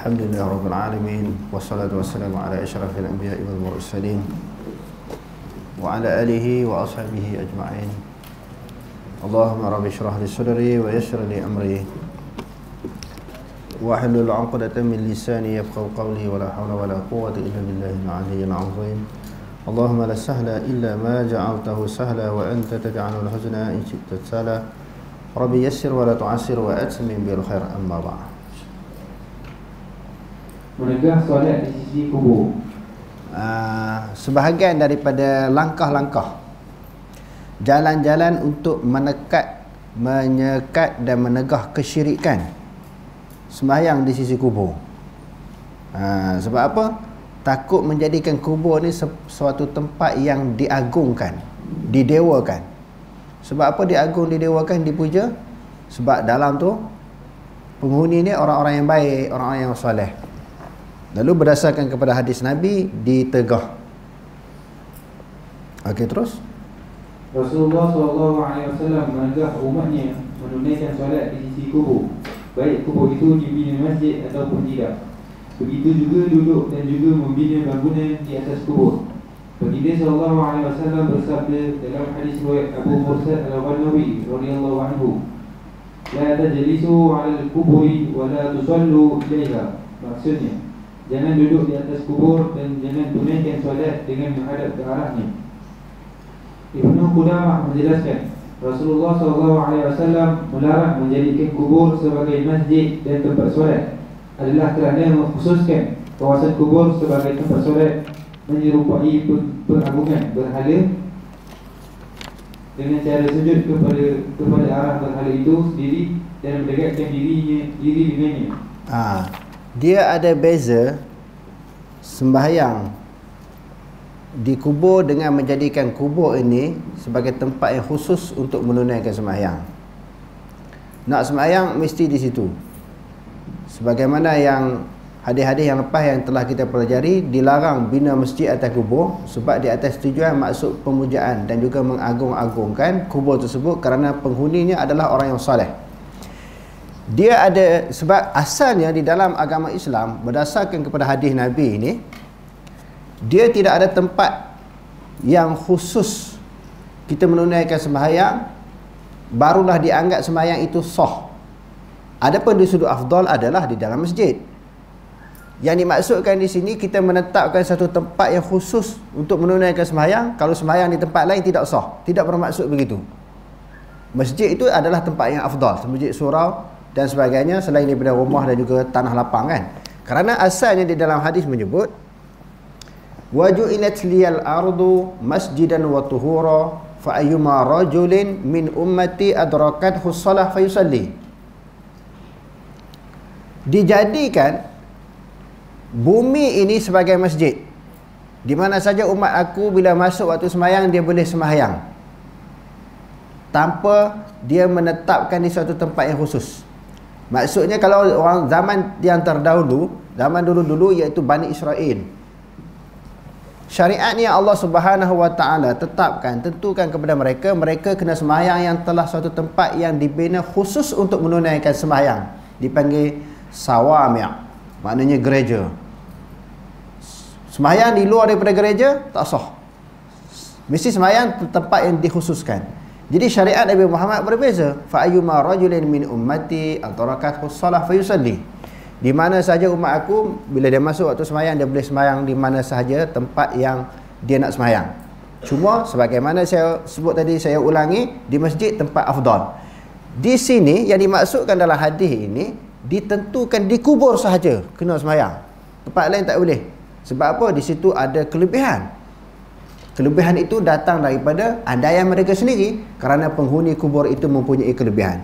Alhamdulillah Rabbil Alamin. Wassalatu wassalamu ala asyrafil anbiya'i wal mursalin wa ala alihi wa ashabihi ajma'in. Allahumma rabbi syrah li sadri wa yassir li amri wa hlul 'uqdatam min lisani yafqahu qawli wa la hawla wa la quwwata illa billahil 'aliyyil 'azim. Allahumma la sahla illa ma ja'altahu sahla wa anta taj'alul huzna in syi'ta sahla. Rabbi yassir wa la tu'assir wa atmim bil khair, amma ba'd. Menegah solat di sisi kubur. Sebahagian daripada langkah-langkah jalan-jalan untuk menyekat dan menegah kesyirikan sembahyang di sisi kubur. Sebab apa? Takut menjadikan kubur ni suatu tempat yang diagungkan, didewakan. Sebab apa diagung, didewakan, dipuja? Sebab dalam tu penghuni ni orang-orang yang baik, orang-orang yang soleh. Lalu berdasarkan kepada hadis Nabi ditegah. Okey, terus Rasulullah SAW menegah umatnya menunaikan solat di sisi kubur, baik kubur itu dibina masjid ataupun tidak. Begitu juga duduk dan juga membina bangunan di atas kubur. Baginda SAW bersabda dalam hadis riwayat Abu Mursad Al-Ghanawi radhiyallahu anhu, "La tajlisu 'ala al-quburi wa la tusallu ilaiha." Maksudnya, jangan duduk di atas kubur dan jangan tunaikan solat dengan menghadap ke arahnya. Ibnu Qudamah menjelaskan, Rasulullah SAW melarang menjadikan kubur sebagai masjid dan tempat solat adalah kerana mengkhususkan kawasan kubur sebagai tempat solat menyerupai pengagungan berhala dengan cara sujud kepada arah berhala itu sendiri dan mendekatkan diri dengannya. Dia ada beza sembahyang di kubur dengan menjadikan kubur ini sebagai tempat yang khusus untuk menunaikan sembahyang. Nak sembahyang mesti di situ. Sebagaimana yang hadis-hadis yang lepas yang telah kita pelajari, dilarang bina masjid atas kubur sebab di atas tujuan maksud pemujaan dan juga mengagung-agungkan kubur tersebut kerana penghuninya adalah orang yang soleh. Dia ada, sebab asalnya di dalam agama Islam berdasarkan kepada hadis Nabi ini, dia tidak ada tempat yang khusus kita menunaikan sembahyang barulah dianggap sembahyang itu sah. Adapun di sudut afdal adalah di dalam masjid. Yang dimaksudkan di sini kita menetapkan satu tempat yang khusus untuk menunaikan sembahyang. Kalau sembahyang di tempat lain tidak sah, tidak bermaksud begitu. Masjid itu adalah tempat yang afdal, masjid surau dan sebagainya selain daripada rumah dan juga tanah lapang kan. Kerana asalnya di dalam hadis menyebut waju'ilat liyal ardu masjidan wa tuhura fa ayyuma rajulin min ummati adrakathu shalah fayusalli. Dijadikan bumi ini sebagai masjid, di mana saja umat aku bila masuk waktu sembahyang dia boleh sembahyang tanpa dia menetapkan di suatu tempat yang khusus. Maksudnya kalau orang zaman yang terdahulu, zaman dulu-dulu iaitu Bani Israel, syariat ni yang Allah Subhanahu Wa Taala tetapkan, tentukan kepada mereka, mereka kena sembahyang yang telah suatu tempat yang dibina khusus untuk menunaikan sembahyang, dipanggil sawami', maknanya gereja. Sembahyang di luar daripada gereja tak sah. Mesti sembahyang tempat yang dikhususkan. Jadi syariat Nabi Muhammad berbeza. Fa ayyuma rajulin min ummati adrakathu shalah fayusalli. Di mana saja umat aku bila dia masuk waktu sembahyang dia boleh sembahyang di mana sahaja tempat yang dia nak sembahyang. Cuma sebagaimana saya sebut tadi, saya ulangi, di masjid tempat afdal. Di sini yang dimaksudkan dalam hadis ini ditentukan di kubur sahaja kena sembahyang. Tempat lain tak boleh. Sebab apa? Di situ ada kelebihan. Kelebihan itu datang daripada andaian mereka sendiri kerana penghuni kubur itu mempunyai kelebihan.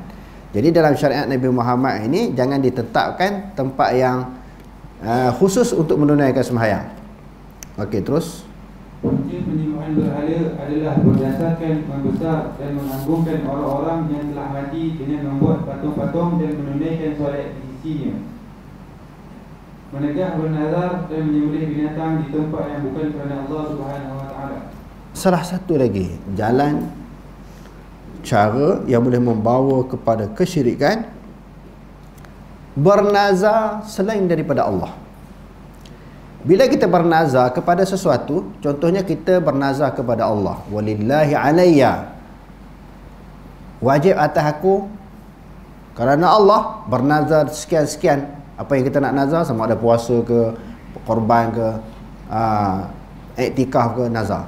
Jadi dalam syariat Nabi Muhammad ini jangan ditetapkan tempat yang khusus untuk menunaikan sembahyang. Okey, terus. Punca penyembahan berhala adalah berdasarkan membesar dan mengagungkan orang-orang yang telah mati dengan membuat patung-patung dan menunaikan solat di sisinya. Menegah bernazar dan menyembelih binatang di tempat yang bukan kerana Allah Subhanahu Wa Taala. Salah satu lagi jalan cara yang boleh membawa kepada kesyirikan bernazar selain daripada Allah. Bila kita bernazar kepada sesuatu, contohnya kita bernazar kepada Allah, walillahi alayya, wajib atas aku kerana Allah, bernazar sekian-sekian. Apa yang kita nak nazar, sama ada puasa ke, korban ke, iktikaf ke, nazar.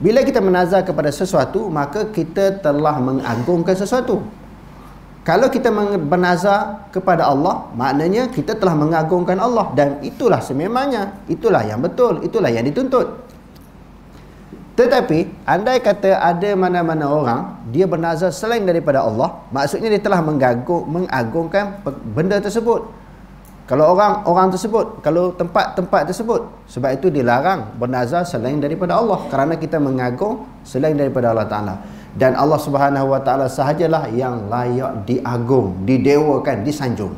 Bila kita menazar kepada sesuatu, maka kita telah mengagungkan sesuatu. Kalau kita bernazar kepada Allah, maknanya kita telah mengagungkan Allah, dan itulah sememangnya, itulah yang betul, itulah yang dituntut. Tetapi andai kata ada mana-mana orang dia bernazar selain daripada Allah, maksudnya dia telah mengagungkan benda tersebut. Kalau orang tersebut, kalau tempat-tempat tersebut, sebab itu dilarang bernazar selain daripada Allah, kerana kita mengagung selain daripada Allah Ta'ala. Dan Allah Subhanahu Wa Ta'ala sahajalah yang layak diagung, didewakan, disanjung.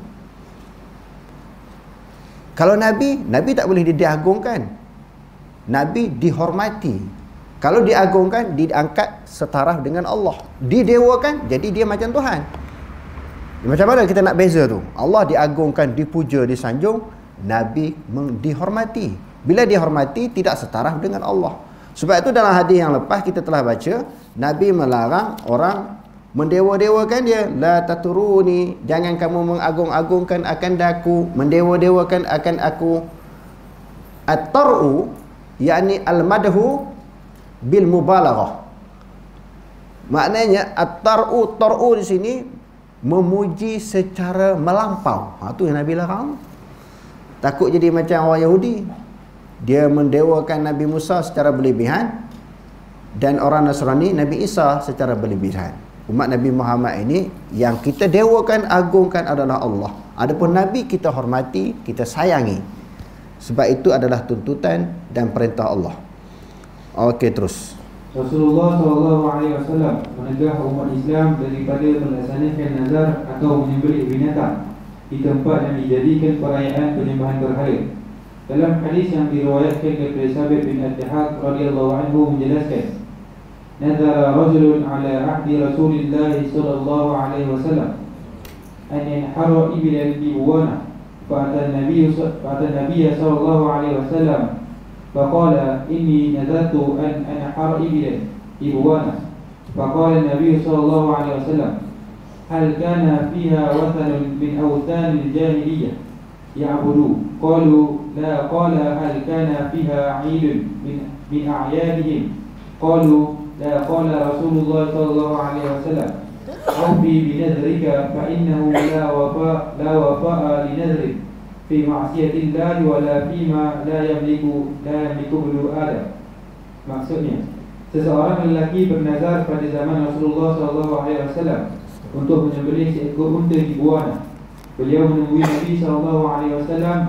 Kalau Nabi tak boleh diagungkan. Nabi dihormati. Kalau diagungkan, diangkat setaraf dengan Allah. Didewakan, jadi dia macam Tuhan. Macam mana kita nak beza tu? Allah diagungkan, dipuja, disanjung. Nabi dihormati. Bila dihormati, tidak setaraf dengan Allah. Sebab itu dalam hadis yang lepas kita telah baca, Nabi melarang orang mendewa-dewakan dia. La taturuni, jangan kamu mengagung-agungkan akan daku, mendewa-dewakan akan aku. At-tar'u, yakni al-madhu bil mubalaghah. Maknanya at-tar'u, tar'u di sini memuji secara melampau. Tu yang Nabi larang. Takut jadi macam orang Yahudi. Dia mendewakan Nabi Musa secara berlebihan, dan orang Nasrani Nabi Isa secara berlebihan. Umat Nabi Muhammad ini yang kita dewakan, agungkan adalah Allah. Adapun Nabi kita hormati, kita sayangi. Sebab itu adalah tuntutan dan perintah Allah. Okey, terus. Rasulullah SAW menegah umat Islam daripada melaksanakan nazar atau menyembelih binatang di tempat yang dijadikan perayaan penyembahan berhala. Dalam hadis yang diriwayatkan daripada Sabit bin Ad-Dahhak radhiyallahu anhu menjelaskan, nazara rajulun ala ahdi Rasulillah sallallahu alaihi wasallam an yanhara ibilan bi Buwana, fa'ata an-nabiy sallallahu alaihi wasallam faqala inni nazartu an anhara ibilan bi Buwana, faqala an-nabiy sallallahu alaihi wasallam hal kana fiha wathanun min awthan al-jahiliyyah ya'budu? Qalu la. Qala hal kana fiha 'idun min a'yadihim? Qalu la. Qala Rasulullah sallallahu alaihi wasallam awfi bi nadhrika fa innahu la wafa'a li nadhrik fi ma'siyati Allah wa la fima la yamliku bulu Adam. Maksudnya, seseorang lelaki bernazar pada zaman Rasulullah sallallahu alaihi wasallam untuk menyembelih seekor unta di Buwana. Beliau menemui Nabi SAW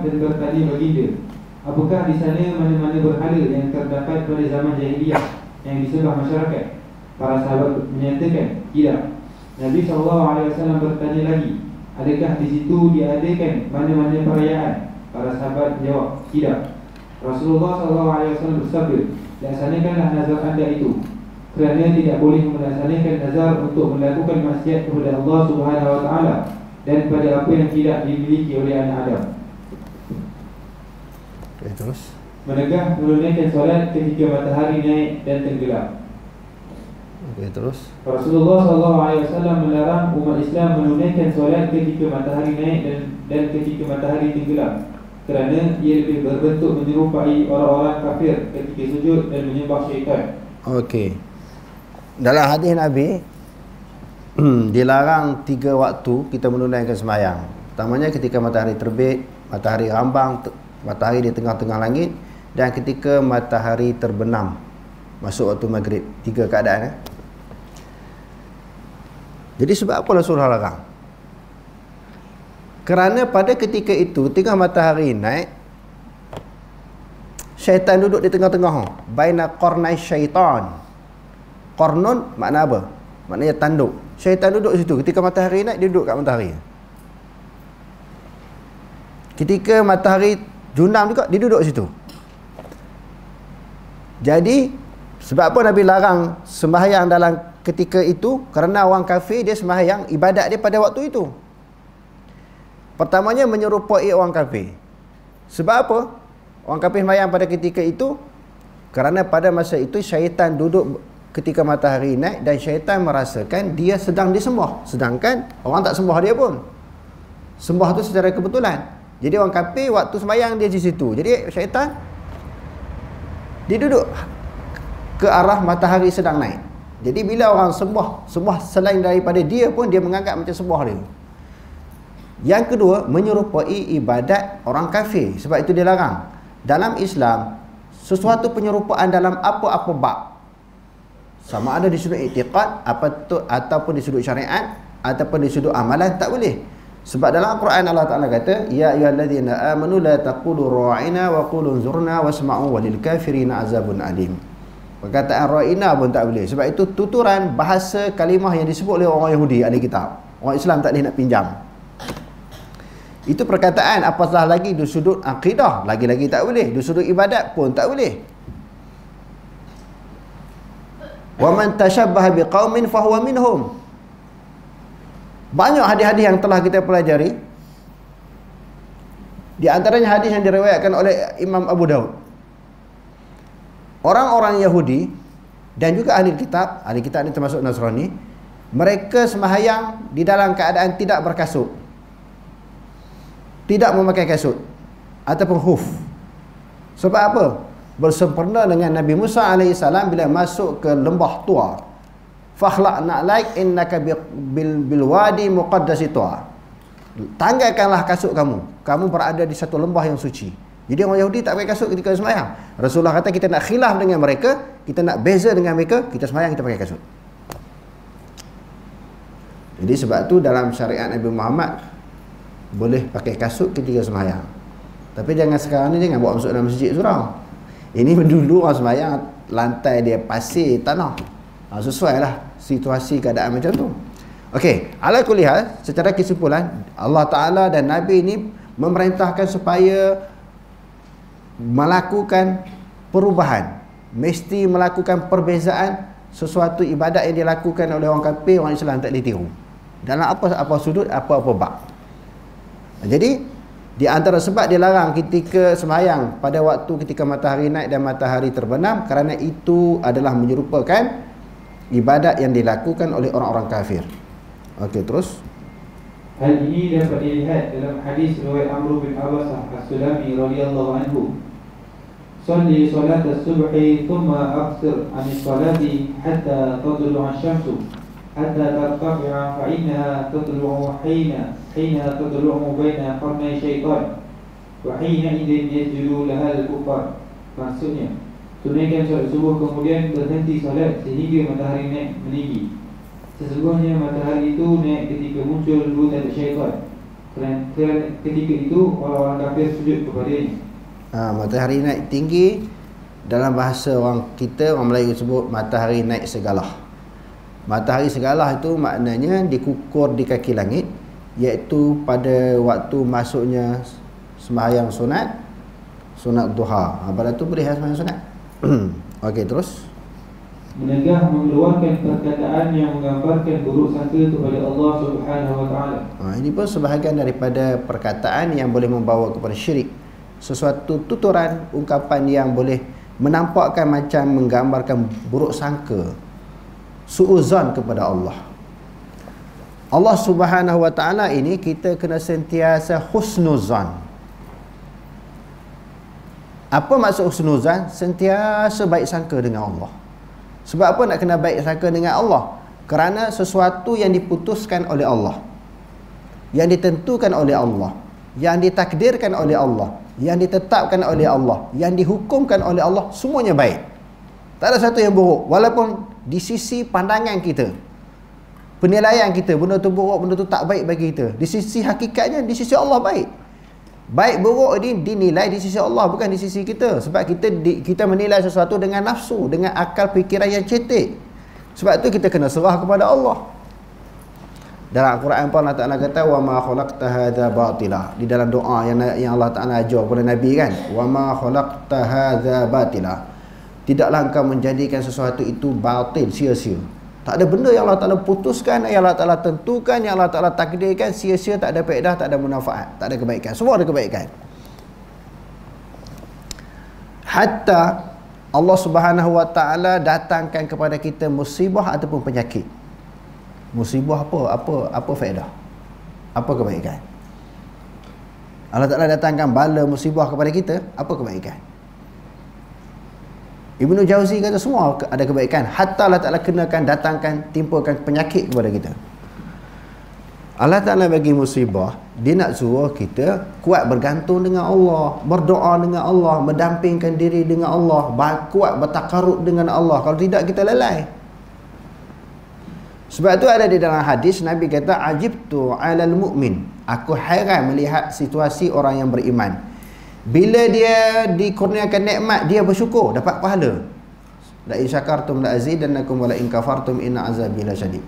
dan bertanya baginda, apakah di sana mana-mana berhala yang terdapat pada zaman jahiliyah yang disembah masyarakat? Para sahabat menyatakan, tidak. Nabi SAW bertanya lagi, adakah di situ diadakan mana-mana perayaan? Para sahabat menjawab, tidak. Rasulullah SAW bersabda, laksanakanlah nazar anda itu, kerana tidak boleh melaksanakan nazar untuk melakukan maksiat kepada Allah Subhanahu Wa Taala dan pada apa yang tidak dimiliki oleh anak Adam. Okay, terus. Menegah menunaikan solat ketika matahari naik dan tenggelam. Okay, terus. Rasulullah SAW melarang umat Islam menunaikan solat ketika matahari naik dan ketika matahari tenggelam, kerana ia lebih berbentuk menyerupai orang-orang kafir ketika sujud dan menyembah syaitan. Okey. Dalam hadis Nabi dilarang 3 waktu kita menunaikan sembahyang. Pertamanya ketika matahari terbit, matahari rambang, matahari di tengah-tengah langit, dan ketika matahari terbenam masuk waktu maghrib. 3 keadaan. Jadi sebab apa Rasulullah larang? Kerana pada ketika itu tengah matahari naik, syaitan duduk di tengah-tengah. Baina qarnai syaitan. Qarnun makna apa? Maknanya tanduk. Syaitan duduk situ. Ketika matahari naik, dia duduk kat matahari. Ketika matahari junam juga, dia duduk situ. Jadi sebab apa Nabi larang sembahyang dalam ketika itu? Kerana orang kafir dia sembahyang ibadat dia pada waktu itu. Pertamanya menyerupai orang kafir. Sebab apa? Orang kafir sembahyang pada ketika itu kerana pada masa itu syaitan duduk ketika matahari naik dan syaitan merasakan dia sedang disembah, sedangkan orang tak sembah dia pun. Sembah tu secara kebetulan. Jadi orang kafir waktu sembahyang dia di situ. Jadi syaitan dia duduk ke arah matahari sedang naik. Jadi bila orang sembah selain daripada dia pun dia menganggap macam sembah dia. Yang kedua, menyerupai ibadat orang kafir. Sebab itu dia larang. Dalam Islam, sesuatu penyerupaan dalam apa-apa bab, sama ada di sudut i'tiqad ataupun di sudut syariat ataupun di sudut amalan, tak boleh. Sebab dalam Al-Quran Allah Ta'ala kata, ya ayyuhallazina amanu la taqulu ra'ina wa qulu unzurna wasma'u walil kafirina azabun alim. Perkataan ra'ina pun tak boleh. Sebab itu tuturan bahasa kalimah yang disebut oleh orang Yahudi ahli kitab. Orang Islam tak boleh nak pinjam. Itu perkataan, apatah lagi di sudut akidah, lagi-lagi tak boleh. Di sudut ibadat pun tak boleh. Wa man tashabbaha biqaumin fahuwa minhum. Banyak hadis-hadis yang telah kita pelajari. Di antaranya hadis yang diriwayatkan oleh Imam Abu Daud. Orang-orang Yahudi dan juga ahli kitab ini termasuk Nasrani, mereka sembahyang di dalam keadaan tidak berkasut, tidak memakai kasut ataupun khuf. Sebab apa? Bersempena dengan Nabi Musa AS bila masuk ke lembah Tua. Fakhlaq na'laik innaka bil wadi muqaddasi Tua. Tanggalkanlah kasut kamu. Kamu berada di satu lembah yang suci. Jadi orang Yahudi tak pakai kasut ketika sembahyang. Rasulullah kata kita nak khilaf dengan mereka, kita nak beza dengan mereka, kita sembahyang kita pakai kasut. Jadi sebab tu dalam syariat Nabi Muhammad boleh pakai kasut ketika sembahyang. Tapi jangan sekarang ni jangan bawa masuk dalam masjid surau. Ini dulu orang sembahyang lantai dia pasir tanah. Sesuai lah situasi keadaan macam tu. Okey, ala kulli hal, secara kesimpulan Allah Ta'ala dan Nabi ini memerintahkan supaya melakukan perubahan, mesti melakukan perbezaan. Sesuatu ibadat yang dilakukan oleh orang kafir, orang Islam tak ditiru dalam apa sudut, apa bab. Jadi di antara sebab dilarang ketika sembahyang pada waktu ketika matahari naik dan matahari terbenam, kerana itu adalah menyerupakan ibadat yang dilakukan oleh orang-orang kafir. Okey, terus. Hal ini dapat dilihat dalam hadis riwayat Amr bin Abbas As-Sulami radhiyallahu anhu. Salli salat as-subhi thumma aqsir 'an as-salati hatta tadlu'a asy-syamsu hatta tartafi'a fa innaha tadlu'u hina tadlu'u baina qarnay syaitan wa hina idzin yasjudu laha al-kuffar. Maksudnya, tunaikan solat subuh kemudian berhenti solat sehingga matahari naik meninggi. Sesungguhnya matahari itu naik ketika muncul buta syaitan. Kerana ketika itu orang-orang kafir sujud kepadanya. Matahari naik tinggi, dalam bahasa orang kita, orang Melayu sebut matahari naik segalah. Matahari segalah itu maknanya dikukur di kaki langit, iaitu pada waktu masuknya sembahyang sunat duha. Pada tu boleh sembahyang sunat. Okey, terus. Menegah mengeluarkan perkataan yang menggambarkan buruk sangka kepada Allah Subhanahu wa taala. Ini pun sebahagian daripada perkataan yang boleh membawa kepada syirik. Sesuatu tuturan, ungkapan yang boleh menampakkan macam menggambarkan buruk sangka, suuzan kepada Allah. Allah Subhanahu wa taala ini kita kena sentiasa husnuzan. Apa maksud husnuzan? Sentiasa baik sangka dengan Allah. Sebab apa nak kena baik sangka dengan Allah? Kerana sesuatu yang diputuskan oleh Allah, yang ditentukan oleh Allah, yang ditakdirkan oleh Allah, yang ditetapkan oleh Allah, yang dihukumkan oleh Allah, semuanya baik. Tak ada satu yang buruk. Walaupun di sisi pandangan kita, penilaian kita, benda tu buruk, benda tu tak baik bagi kita, di sisi hakikatnya, di sisi Allah baik. Baik buruk ini dinilai di sisi Allah, bukan di sisi kita. Sebab kita menilai sesuatu dengan nafsu, dengan akal fikiran yang cetek. Sebab tu kita kena serah kepada Allah. Dalam Al-Quran pun Allah Ta'ala kata, wa ma khalaqta hadza batila. Di dalam doa yang Allah Ta'ala ajar kepada Nabi kan, wa ma khalaqta hadza batila. Tidaklah engkau menjadikan sesuatu itu batil, sia-sia. Tak ada benda yang Allah Ta'ala putuskan, yang Allah Ta'ala tentukan, yang Allah Ta'ala takdirkan sia-sia, tak ada faedah, tak ada manfaat, tak ada kebaikan. Semua ada kebaikan. Hatta Allah Subhanahu Wa Ta'ala datangkan kepada kita musibah ataupun penyakit. Musibah apa faedah? Apa kebaikan? Allah Ta'ala datangkan bala musibah kepada kita, apa kebaikan? Ibnu Jauzi kata semua ada kebaikan. Hatta Allah Ta'ala kenakan, datangkan, timpakan penyakit kepada kita. Allah Ta'ala bagi musibah, dia nak suruh kita kuat bergantung dengan Allah, berdoa dengan Allah, mendampingkan diri dengan Allah, kuat bertakarub dengan Allah. Kalau tidak, kita lalai. Sebab tu ada di dalam hadis, Nabi kata, ajibtu alal mu'min, aku hairan melihat situasi orang yang beriman. Bila dia dikurniakan nikmat, dia bersyukur, dapat pahala. La in syakartum la azidannakum wa la in kafartum inna azabi lasyadid.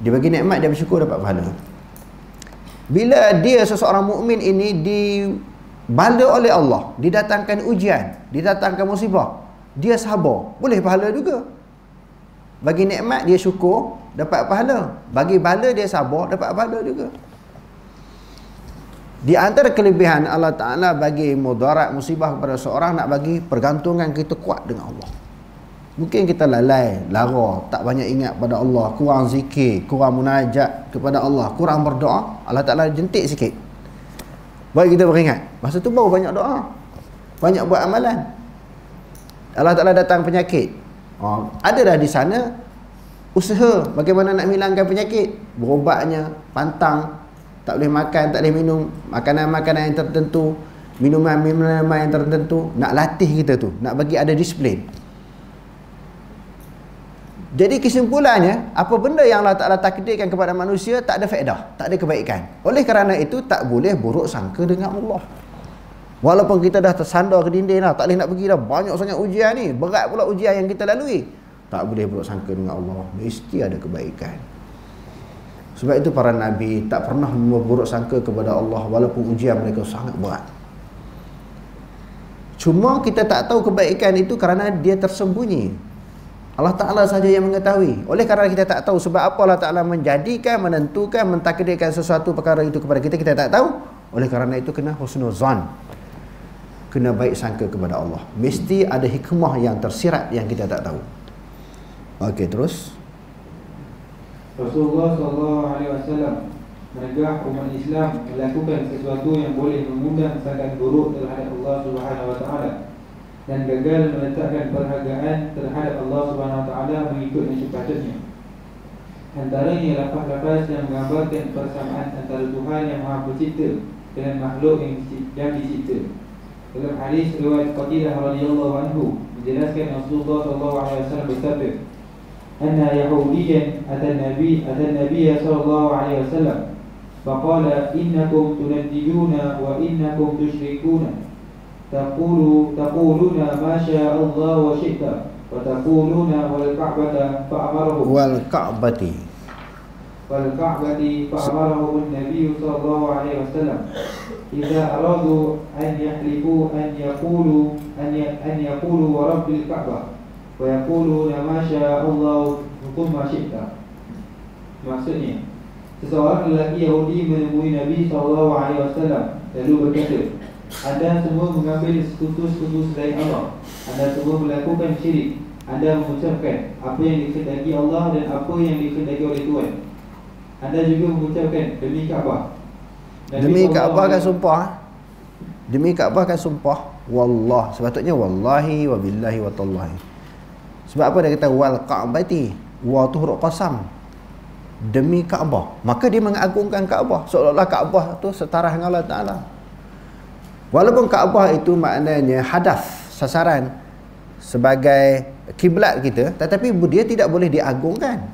Dia bagi nikmat, dia bersyukur, dapat pahala. Bila dia seseorang mukmin ini dibala oleh Allah, didatangkan ujian, didatangkan musibah, dia sabar, boleh pahala juga. Bagi nikmat dia syukur, dapat pahala. Bagi bala dia sabar, dapat pahala juga. Di antara kelebihan Allah Ta'ala bagi mudarat musibah kepada seorang, nak bagi pergantungan kita kuat dengan Allah. Mungkin kita lalai, lara, tak banyak ingat pada Allah, kurang zikir, kurang munajat kepada Allah, kurang berdoa, Allah Ta'ala jentik sikit. Baik kita beringat, masa tu baru banyak doa, banyak buat amalan. Allah Ta'ala datang penyakit, ada dah di sana usaha bagaimana nak hilangkan penyakit, berobatnya, pantang, tak boleh makan, tak boleh minum makanan-makanan yang tertentu, minuman-minuman yang tertentu, nak latih kita tu, nak bagi ada disiplin. Jadi kesimpulannya, apa benda yang Allah Ta'ala takdirkan kepada manusia tak ada faedah, tak ada kebaikan. Oleh kerana itu tak boleh buruk sangka dengan Allah. Walaupun kita dah tersandar ke dinding dah, tak boleh nak pergi dah, banyak sangat ujian ni, berat pula ujian yang kita lalui, tak boleh buruk sangka dengan Allah, mesti ada kebaikan. Sebab itu para Nabi tak pernah memburuk sangka kepada Allah walaupun ujian mereka sangat berat. Cuma kita tak tahu kebaikan itu kerana dia tersembunyi. Allah Ta'ala saja yang mengetahui. Oleh kerana kita tak tahu sebab apa Allah Ta'ala menjadikan, menentukan, mentakdirkan sesuatu perkara itu kepada kita, kita tak tahu. Oleh kerana itu kena husnuzan, kena baik sangka kepada Allah. Mesti ada hikmah yang tersirat yang kita tak tahu. Okey, terus Rasulullah SAW menegah umat Islam melakukan sesuatu yang boleh mengundang sangkaan buruk terhadap Allah Subhanahu Wa Taala dan gagal meletakkan perhargaan terhadap Allah Subhanahu Wa Taala mengikut yang sepatutnya. Antaranya lafaz-lafaz yang menggambarkan persamaan antara Tuhan yang Maha Pencipta dengan makhluk yang dicipta. Dalam hadis riwayat Qatilah radhiyallahu anhu menjelaskan Rasulullah SAW bersabda, anna Yahudiyan atan Nabi sallallahu alaihi wasallam faqala innakum tunadiduna wa innakum tusyrikuna taquluna ma syaa Allah wa syi'ta wa taquluna wal ka'bata fa'amarahu fa'amarahu an-nabiy sallallahu alaihi wasallam idza aradu an yahlifu an yaqulu wa rabbil ka'bah wa yaquluna ma syaa Allah thumma syi'ta. Maksudnya, seseorang lelaki Yahudi menemui Nabi SAW lalu berkata, anda semua mengambil sekutu-sekutu selain Allah, anda semua melakukan syirik, anda mengucapkan apa yang dikehendaki Allah dan apa yang dikehendaki oleh Tuhan, anda juga mengucapkan demi Kaabah. Demi Kaabah kan sumpah, demi Kaabah kan sumpah, wallah, sepatutnya wallahi wa billahi wa tallahi. Sebab apa dia kata wal ka'bati, wa tu huruf qasam, demi Kaabah, maka dia mengagungkan Kaabah, seolah-olah Kaabah tu setara dengan Allah Ta'ala. Walaupun Kaabah itu maknanya hadaf, sasaran sebagai kiblat kita, tetapi dia tidak boleh diagungkan.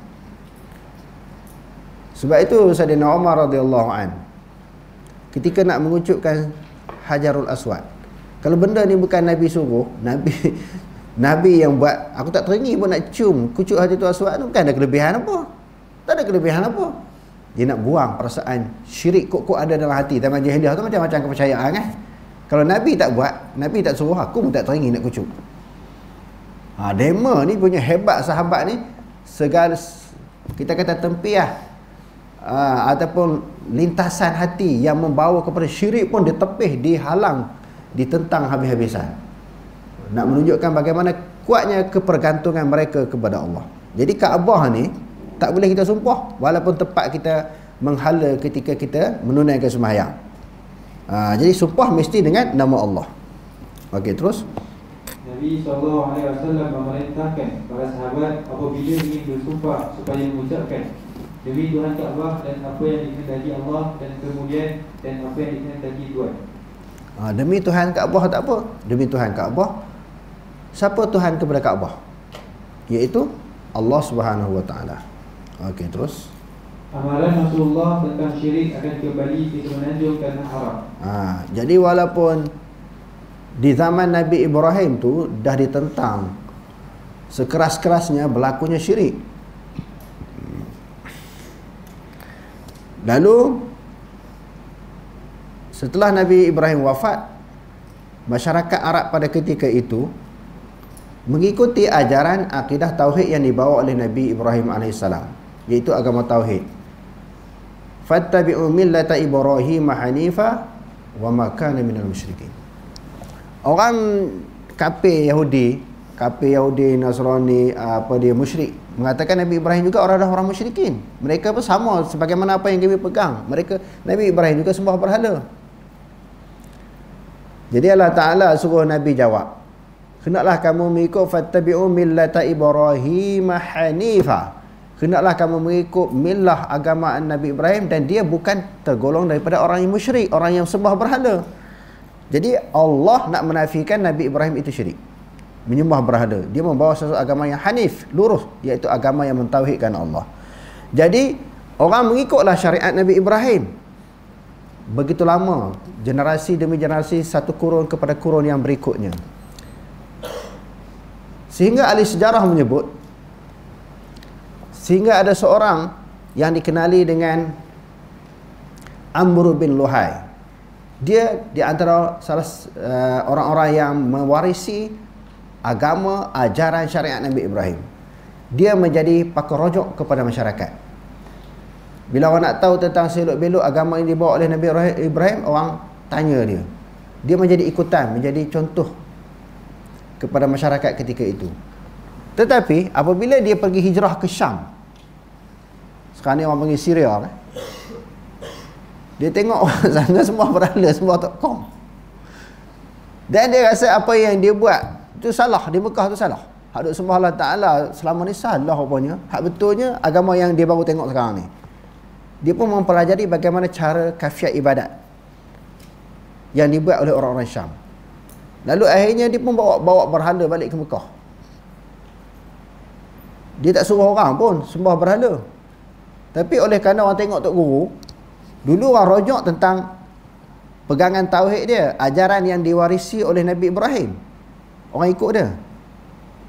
Sebab itu Sayyidina Umar radhiyallahu an ketika nak mengucupkan Hajarul Aswad, kalau benda ni bukan Nabi suruh, Nabi yang buat, aku tak teringin pun nak cium kucuk Hajarul Aswad tu, bukan ada kelebihan apa, tak ada kelebihan apa. Dia nak buang perasaan syirik kok ada dalam hati. Zaman jahiliah tu macam-macam kepercayaan kan. Kalau Nabi tak buat, Nabi tak suruh, aku pun tak teringin nak kucuk. Dema ni punya hebat sahabat ni, segala, kita kata tempiah, ataupun lintasan hati yang membawa kepada syirik pun ditepih, dihalang, ditentang habis-habisan. Nak menunjukkan bagaimana kuatnya kepergantungan mereka kepada Allah. Jadi Kaabah ni tak boleh kita sumpah walaupun tempat kita menghala ketika kita menunaikan sembahyang. Jadi sumpah mesti dengan nama Allah. Okey, terus Nabi SAW memerintahkan para sahabat apabila ingin bersumpah supaya mengucapkan demi Tuhan Kaabah dan apa yang dikehendaki Allah, dan kemudian apa yang dikehendaki Tuhan. Demi Tuhan Kaabah tak apa. Demi Tuhan Kaabah. Siapa Tuhan kepada Kaabah? Iaitu Allah Subhanahu wa taala. Okey, terus. Amalan Rasulullah tentang syirik akan kembali ke semenanjung kerana haram. Jadi walaupun di zaman Nabi Ibrahim tu dah ditentang sekeras-kerasnya berlakunya syirik. Lalu setelah Nabi Ibrahim wafat, masyarakat Arab pada ketika itu mengikuti ajaran akidah tauhid yang dibawa oleh Nabi Ibrahim AS, iaitu agama tauhid. Fattabi'u millata Ibrahim hanifa wa ma kana minal musyrikin. Orang kafir Yahudi Nasrani, dia musyrik, mengatakan Nabi Ibrahim juga orang musyrikin. Mereka pun sama sebagaimana apa yang kami pegang. Nabi Ibrahim juga sembah berhala. Jadi Allah Ta'ala suruh Nabi jawab, hendaklah kamu mengikut fattabi'u millata Ibrahim hanifa. Hendaklah kamu mengikut millah agama Nabi Ibrahim, dan dia bukan tergolong daripada orang yang musyrik, orang yang sembah berhala. Jadi Allah nak menafikan Nabi Ibrahim itu syirik, menyembah berhala. Dia membawa satu agama yang hanif, lurus, iaitu agama yang mentauhidkan Allah. Jadi orang mengikutlah syariat Nabi Ibrahim. Begitu lama, generasi demi generasi, satu kurun kepada kurun yang berikutnya, sehingga ahli sejarah menyebut, sehingga ada seorang yang dikenali dengan Amr bin Luhai. Dia di antara orang-orang yang mewarisi agama ajaran syariat Nabi Ibrahim. Dia menjadi pakar rojok kepada masyarakat. Bila orang nak tahu tentang selok-belok agama yang dibawa oleh Nabi Ibrahim, orang tanya dia. Dia menjadi ikutan, menjadi contoh kepada masyarakat ketika itu. Tetapi apabila dia pergi hijrah ke Syam, sekarang ni orang panggil Syria kan? Dia tengok orang sana semua berhala, semua tokong. Dan dia rasa apa yang dia buat itu salah, di Mekah tu salah. Hak duk sembah Allah Ta'ala selama ni salah rupanya. Hak betulnya agama yang dia baru tengok sekarang ni. Dia pun mempelajari bagaimana cara kaifiat ibadat yang dibuat oleh orang-orang Syam. Lalu akhirnya dia pun bawa berhala balik ke Mekah. Dia tak suruh orang pun sembah berhala. Tapi oleh kerana orang tengok Tok Guru, dulu orang rojok tentang pegangan tauhid dia, ajaran yang diwarisi oleh Nabi Ibrahim, orang ikut dia.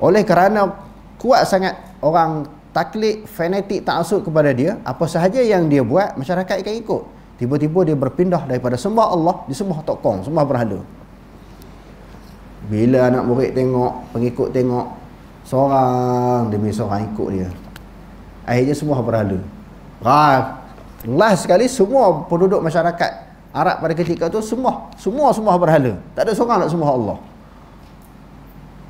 Oleh kerana kuat sangat orang taklid, fanatik, ta'assub kepada dia, apa sahaja yang dia buat, masyarakat akan ikut. Tiba-tiba dia berpindah daripada sembah Allah, dia sembah tokong, sembah berhala. Bila anak murid tengok, pengikut tengok, seorang demi seorang ikut dia, akhirnya sembah berhala. Last sekali semua penduduk masyarakat Arab pada ketika itu semua berhala. Tak ada seorang nak sembah Allah.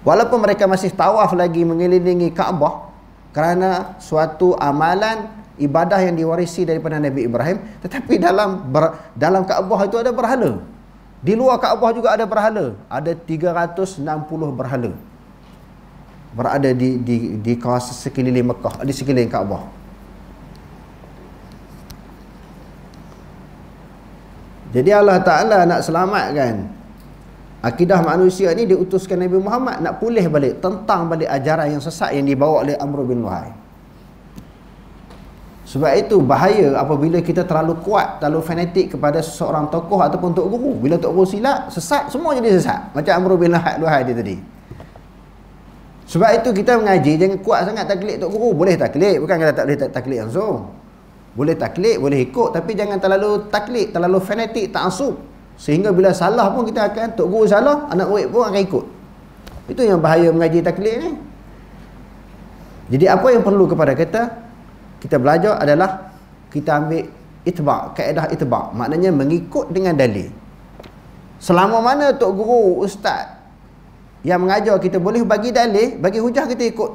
Walaupun mereka masih tawaf lagi mengelilingi Kaabah kerana suatu amalan ibadah yang diwarisi daripada Nabi Ibrahim, tetapi dalam Kaabah itu ada berhala. Di luar Kaabah juga ada berhala. Ada 360 berhala berada di kawasan sekeliling Mekah, di sekeliling Kaabah. Jadi Allah Ta'ala nak selamatkan akidah manusia ni, diutuskan Nabi Muhammad nak pulih balik, tentang balik ajaran yang sesat yang dibawa oleh Amr bin Luhai. Sebab itu bahaya apabila kita terlalu kuat, terlalu fanatik kepada seseorang tokoh ataupun tok guru. Bila tok guru silap, sesat, semua jadi sesat. Macam Amr bin Luhai dia tadi. Sebab itu kita mengaji, jangan kuat sangat taklid tok guru. Boleh taklid, bukan kata tak boleh taklid langsung. Boleh taklid, boleh ikut, tapi jangan terlalu taklid, terlalu fanatik, ta'assub. Sehingga bila salah pun kita akan, tok guru salah, anak murid pun akan ikut. Itu yang bahaya mengaji taklid ni. Jadi apa yang perlu kepada kita belajar adalah kita ambil itba', kaedah itba', maknanya mengikut dengan dalil. Selama mana tok guru, ustaz yang mengajar kita boleh bagi dalil, bagi hujah, kita ikut.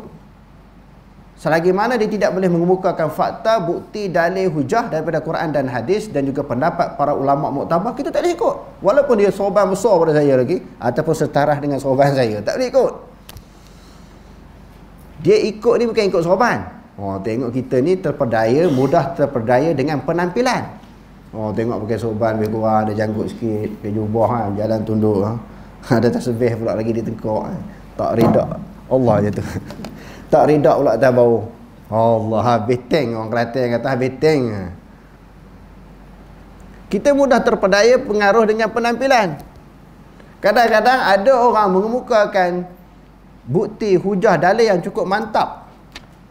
Selagi mana dia tidak boleh mengemukakan fakta, bukti, dalil, hujah daripada Quran dan hadis dan juga pendapat para ulama muktabar, kita tak boleh ikut. Walaupun dia sorban besar pada saya lagi ataupun setaraf dengan sorban saya, tak boleh ikut. Dia ikut ni bukan ikut sorban. Oh, tengok kita ni terperdaya, mudah terperdaya dengan penampilan. Oh, tengok pakai sorban lebih kurang, ada janggut sikit, pakai jubah, jalan tunduk, ada tasbih pula lagi di tengkok. Tak rida. Allah je tu. Tak rida pula atas bau. Allah, beteng, orang Kelantan kata beteng. Kita mudah terpedaya pengaruh dengan penampilan. Kadang-kadang ada orang mengemukakan bukti, hujah, dalil yang cukup mantap,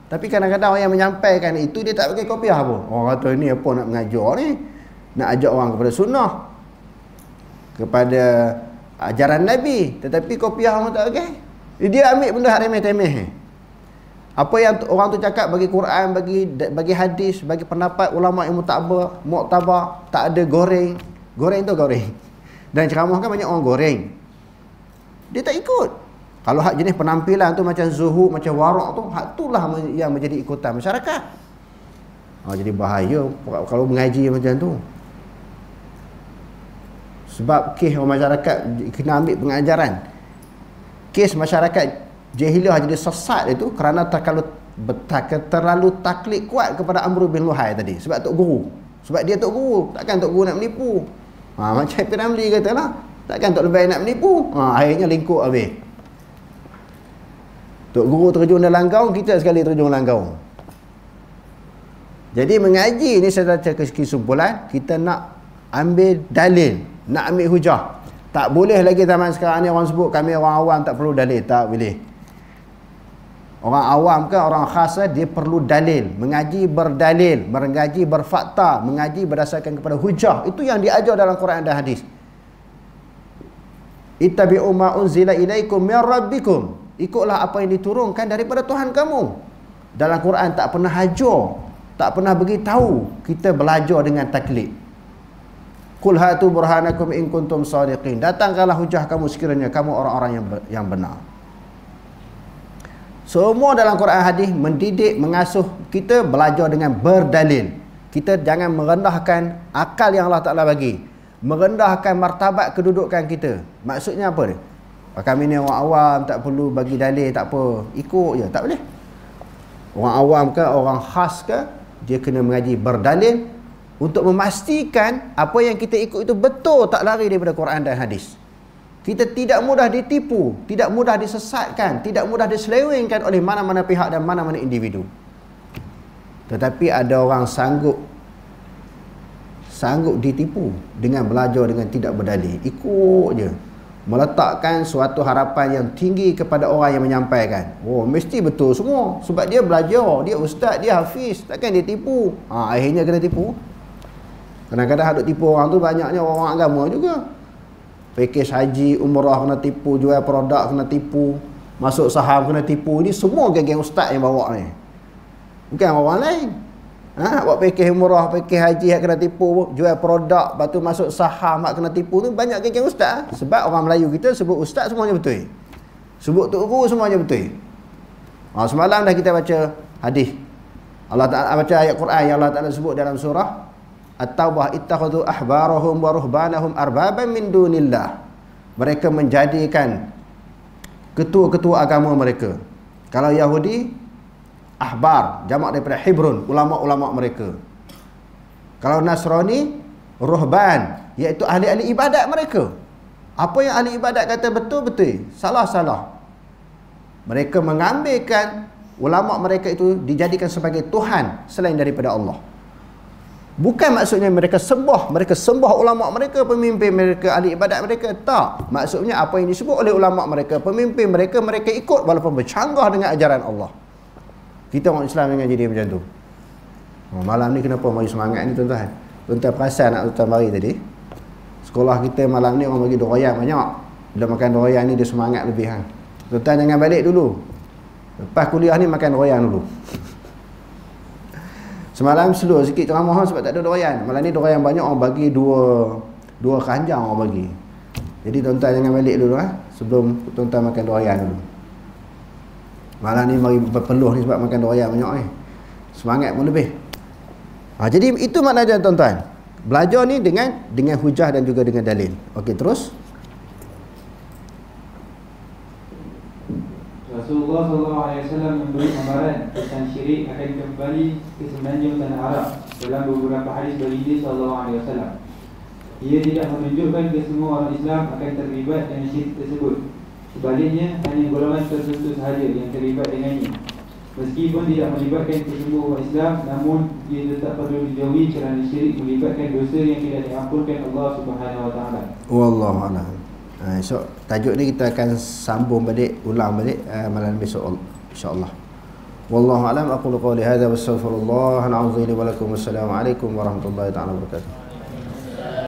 tapi kadang-kadang orang yang menyampaikan itu dia tak pakai kopiah pun. Orang kata ni apa nak mengajar ni, nak ajak orang kepada sunnah, kepada ajaran Nabi, tetapi kopiah orang tak pakai. Dia ambil benda remeh-temeh. Apa yang orang tu cakap bagi Quran, bagi hadis, bagi pendapat ulama yang muktabar, tak ada goreng. Goreng tu goreng. Dan ceramah kan banyak orang goreng. Dia tak ikut. Kalau hak jenis penampilan tu macam zuhud, macam warak tu, hak itulah yang menjadi ikutan masyarakat. Jadi bahaya kalau mengaji macam tu. Sebab kes masyarakat kena ambil pengajaran. Kes masyarakat jahiliah jadi sesat itu kerana terlalu taklid kuat kepada Amr bin Luhai tadi. Sebab tok guru. Sebab dia tok guru, takkan tok guru nak menipu. Macam Piramli kata lah, takkan tok lebih nak menipu. Akhirnya lingkup habis. Tok guru terjun dalam gaung, kita sekali terjun dalam gaung. Jadi mengaji ni saya baca kesimpulan, kita nak ambil dalil, nak ambil hujah. Tak boleh lagi zaman sekarang ni orang sebut kami orang awam tak perlu dalil. Tak boleh. Orang awam ke orang khas dia perlu dalil, mengaji berdalil, mengaji berfakta, mengaji berdasarkan kepada hujah. Itu yang diajar dalam Quran dan hadis. Ittabi'u ma unzila ilaikum min rabbikum. Ikutlah apa yang diturunkan daripada Tuhan kamu. Dalam Quran tak pernah hajar, tak pernah beritahu kita belajar dengan taklid. Qul hatu burhanakum in kuntum shadiqin. Datangkanlah hujah kamu sekiranya kamu orang-orang yang benar. Semua dalam Quran hadis mendidik, mengasuh kita belajar dengan berdalil. Kita jangan merendahkan akal yang Allah Ta'ala bagi, merendahkan martabat kedudukan kita. Maksudnya apa dia? Kami ni orang awam tak perlu bagi dalil, tak apa, ikut je. Tak boleh. Orang awam ke orang khas ke, dia kena mengaji berdalil untuk memastikan apa yang kita ikut itu betul, tak lari daripada Quran dan hadis. Kita tidak mudah ditipu, tidak mudah disesatkan, tidak mudah diselewengkan oleh mana-mana pihak dan mana-mana individu. Tetapi ada orang sanggup ditipu dengan belajar dengan tidak berdalil. Ikut je. Meletakkan suatu harapan yang tinggi kepada orang yang menyampaikan. Oh, mesti betul semua. Sebab dia belajar, dia ustaz, dia hafiz. Takkan dia tipu. Akhirnya kena tipu. Kadang-kadang hadut tipu orang tu banyaknya orang agama juga. Pakej haji, umrah kena tipu, jual produk kena tipu, masuk saham kena tipu. Ini semua geng-geng ustaz yang bawa ni. Bukan orang lain. Buat pakej umrah, pakej haji yang kena tipu, jual produk, lepas tu masuk saham yang kena tipu tu banyak geng-geng ustaz. Sebab orang Melayu kita sebut ustaz semuanya betul. Sebut tok guru semuanya betul. Semalam dah kita baca hadis. Allah Ta'ala baca ayat Quran yang Allah Ta'ala sebut dalam surah At-Taubah, ittakhadhu ahbarahum wa ruhbanahum arbaban min dunillah. Mereka menjadikan ketua-ketua agama mereka. Kalau Yahudi, ahbar, jamak daripada hibrun, ulama-ulama mereka. Kalau Nasrani, ruhban, iaitu ahli-ahli ibadat mereka. Apa yang ahli ibadat kata betul-betul, salah-salah. Mereka mengambilkan ulama mereka itu dijadikan sebagai Tuhan selain daripada Allah. Bukan maksudnya mereka sembah ulama mereka, pemimpin mereka, ahli ibadat mereka. Tak. Maksudnya apa yang disebut oleh ulama mereka, pemimpin mereka, mereka ikut walaupun bercanggah dengan ajaran Allah. Kita orang Islam dengan jadi macam tu. Malam ni kenapa mari semangat ni tuan-tuan? Tuan-tuan perasan nak tuan-tuan mari tadi? Sekolah kita malam ni orang bagi doyan banyak. Bila makan doyan ni dia semangat lebih. Tuan-tuan jangan balik dulu. Lepas kuliah ni makan doyan dulu. Semalam slow sikit ceramah sebab tak ada doyan. Malam ni doyan banyak, orang bagi dua keranjang orang bagi. Jadi tuan-tuan jangan balik dulu sebelum tuan-tuan makan doyan dulu. Malam ni mari berpeluh ni sebab makan doyan banyak ni. Semangat pun lebih. Jadi itu maknanya tuan-tuan. Belajar ni dengan hujah dan juga dengan dalil. Okey, terus. Rasulullah SAW memberi gambaran tentang syirik akan kembali ke semenanjung tanah Arab dalam beberapa hadis baginda SAW. Ia tidak menunjukkan ke semua orang Islam akan terlibat dengan syirik tersebut. Sebaliknya, hanya golongan tertentu sahaja yang terlibat dengannya. Meskipun tidak melibatkan kesemua umat Islam, namun ia tetap perlu dijauhi kerana syirik melibatkan dosa yang tidak diampunkan Allah Subhanahu Wa Taala. Wallahu a'lam. Esok tajuk ni kita akan sambung balik, ulang balik malam besok insya-Allah. Wallahu a'lam. Aqulu qawli hadza wa astaghfirullah al-azim li wa lakum. Wassalamu alaikum warahmatullahi taala wabarakatuh.